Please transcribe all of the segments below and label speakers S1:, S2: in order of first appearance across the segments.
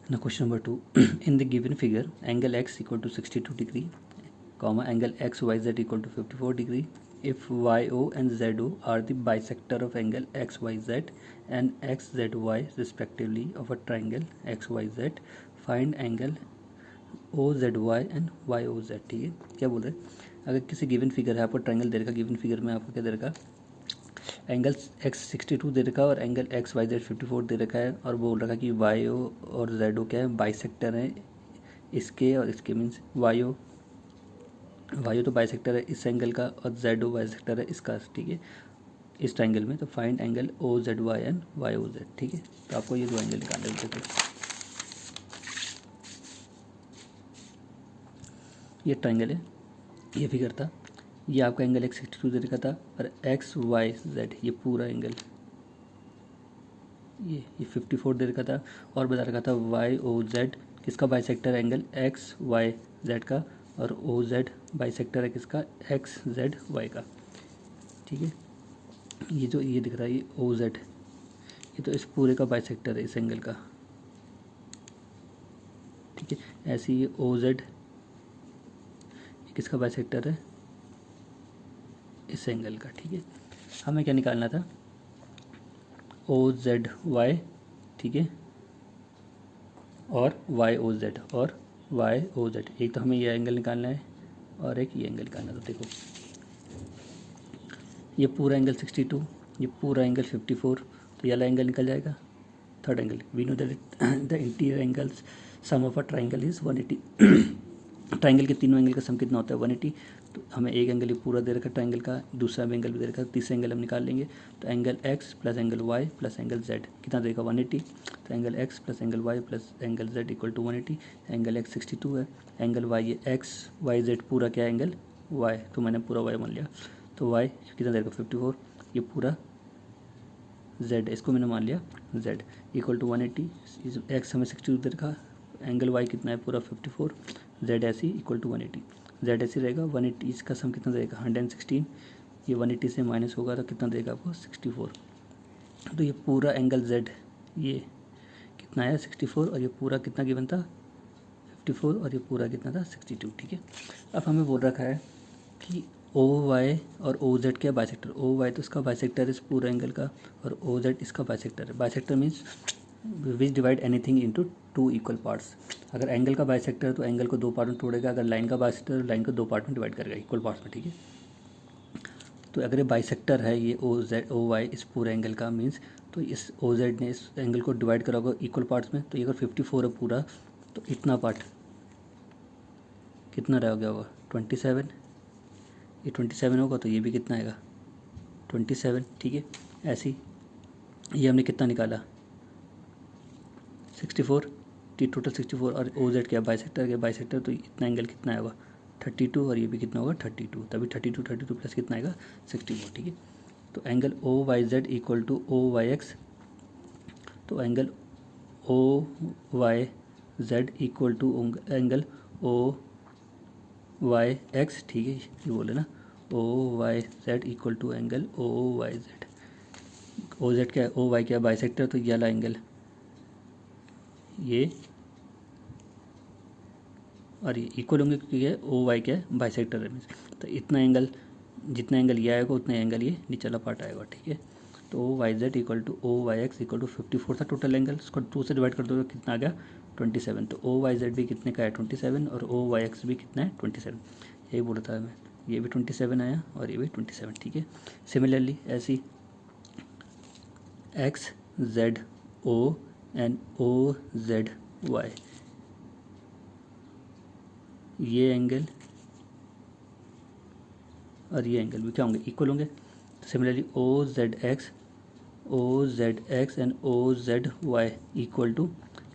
S1: Now question number 2. In the given figure, angle x equal to 62 degree, comma, angle xyz equal to 54 degree. If yo and zo are the bisector of angle xyz and xzy respectively of a triangle xyz, find angle OZY and YOZ. ठीक है, क्या बोल रहे हैं, अगर किसी given figure है, आपको ट्रायंगल दे रखा, गिवन फिगर में आपको क्या दे रखा, एंगल x 62 दे रखा और एंगल XYZ 54 दे रखा है, और बोल रखा कि YO और ZO क्या है, बाइसेक्टर है इसके और इसके, मीन्स YO तो बाइसेक्टर है इस एंगल का और ZO बाइसेक्टर है इसका. ठीक है, इस ट्रायंगल में, तो find angle OZY and YOZ. ठीक है, तो आपको ये दो एंगल निकालने होते हैं. ये ट्रायंगल है, ये फिगर था, ये आपका एंगल x 62 दे रखा था और XYZ ये पूरा एंगल ये 54 दे रखा था, और बता रखा था YOZ किसका बाइसेक्टर एंगल XYZ का, और OZ बाइसेक्टर है किसका, XZY का. ठीक है, ये जो ये दिख रहा है ये OZ, ये तो इस पूरे का बाइसेक्टर है इस एंगल का. ठीक है, ऐसे ये OZ किसका बाइसेक्टर है, इस एंगल का. ठीक है, हमें क्या निकालना था, OZY. ठीक है, और YOZ और YOZ. एक तो हमें ये एंगल निकालना है और एक ये एंगल निकालना था. देखो ये पूरा एंगल 62, ये पूरा एंगल 54, तो ये वाला एंगल निकल जाएगा. Third angle, we know that the interior angles sum of a triangle is 180. Triangle के तीनों एंगल का सम कितना होता है, 180. तो हमें एक एंगल ये पूरा दे रखा है ट्राइंगल का, दूसरा भी एंगल भी दे रखा है, तीसरा एंगल हम निकाल लेंगे. तो angle x plus angle y plus angle z कितना देगा, 180. तो angle x plus angle y plus angle z equal to 180. Angle x 62 है, एंगल y ये x y z पूरा क्या एंगल y, तो मैंने पूरा y मान लिया. तो y कितना देगा 54, ये पूरा z, इसको मैंने मान लिया z इक्वल टू 180. x हमें 62 दे रखा, एंगल y कितना है पूरा 54, z ऐसी इक्वल टू 180. z ऐसी रहेगा 180, इसका सम कितना देगा 116. ये 180 से माइनस होगा तो कितना देगा आपको 64. तो ये पूरा एंगल z ये कितना है 64, और ये पूरा कितना गिवन था 54, और ये पूरा कितना था 62. ठीक है, अब हमें बोल रखा है कि OY और OZ क्या बाइसेक्टर, OY तो इसका बाइसेक्टर है इस पूरा एंगल का, और OZ इसका बाइसेक्टर है. Bisector means which divide anything into two equal parts. अगर एंगल का बाइसेक्टर है तो एंगल को दो पार्ट में तोड़ेगा, अगर लाइन का बाइसेक्टर है लाइन को दो पार्ट में डिवाइड करेगा इक्वल पार्ट्स में. ठीक है, तो अगर ये बाइसेक्टर है ये OY इस पूरे एंगल का, मीन्स तो इस OZ ने इस एंगल को डिवाइड करा होगा इक्वल पार्ट्स में. तो ये अगर 54 है पूरा, तो इतना पार्ट कितना रह गया होगा 27. ये 27 होगा तो ये भी कितना आएगा 27. ठीक है, ऐसे ही ये हमने कितना निकाला 64, टोटल 64, और OZ क्या बाइसेक्टर तो इतना एंगल कितना आएगा 32, और ये भी कितना होगा 32, तभी 32 प्लस कितना आएगा 64. ठीक है, तो angle OYZ equal to OYX, तो angle OYZ equal to angle OYX. ठीक है, ये बोले ना OYZ equal to angle OYZ. OZ क्या है, OY क्या बाइसेक्टर, तो ये वाला एंगल ये और ये इक्वल होंगे क्योंकि ये OY क्या है बाइसेक्टर है. तो इतना एंगल, जितना एंगल ये आएगा उतना एंगल ये नीचला पार्ट आएगा. ठीक है, तो OYZ equal to OYX equal to 54 था टोटल एंगल, इसको 2 से डिवाइड कर दो तो कितना आ गया 27. तो OYZ भी कितने का है 27, और OYX भी कितना है 27. यही बोला था मैं, ये भी 27 आया और ये भी 27. ठीक है, सिमिलरली ऐसी XZO एंड OZY ये एंगल और ये एंगल भी क्या होंगे इक्वल होंगे. Similarly OZX and OZY equal to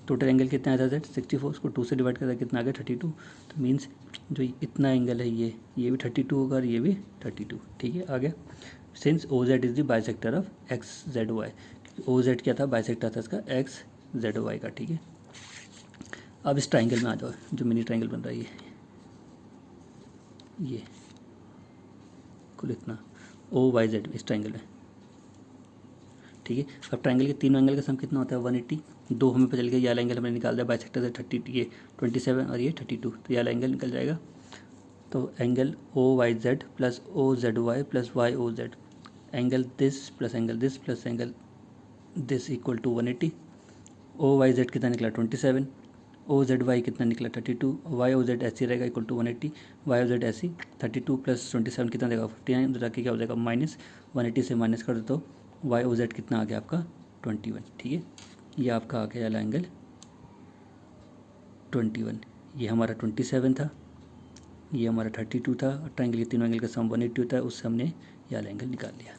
S1: total angle कितना आया था Z 64, उसको 2 से डिवाइड करता कितना आ गया 32. तो मीन्स जो इतना एंगल है ये भी 32 होगा और ये भी 32. ठीक है, आ गया. Since OZ is the bisector of XZY, OZ क्या था बाइसेक्टर था इसका XZY का. ठीक है, अब इस ट्राइंगल में आ जाओ, जो मिनी ट्राइंगल बन रहा है ये कुल इतना OYZ इस ट्राइंगल में. ठीक है, अब ट्राइंगल के तीनों एंगल का सम कितना होता है 180. दो हमें पता चल गया, ये वाला एंगल हमने निकाल दिया बाइसेक्टर से 30, ये 27 और ये 32, तो ये वाला एंगल निकल जाएगा। तो angle OYZ plus OZY plus YOZ, angle this plus angle this equal to 180। OYZ कितना निकला 27, OZY कितना निकला 32, YOZ ऐसे रहेगा इक्वल टू 180, YOZ ऐसी 32 प्लस 27 कितना देगा 59, तो जाके क्या हो जाएगा माइनस 180 से माइनस कर दो तो YOZ कितना आ गया आपका 21। ठीक है, ये आपका आ गया वाला एंगल 21, ये हमारा 27 था, ये हमारा 32 था। ट्रायंगल के तीनों एंगल का सम 180 होता है, उससे हमने ये वाला एंगल निकाल लिया।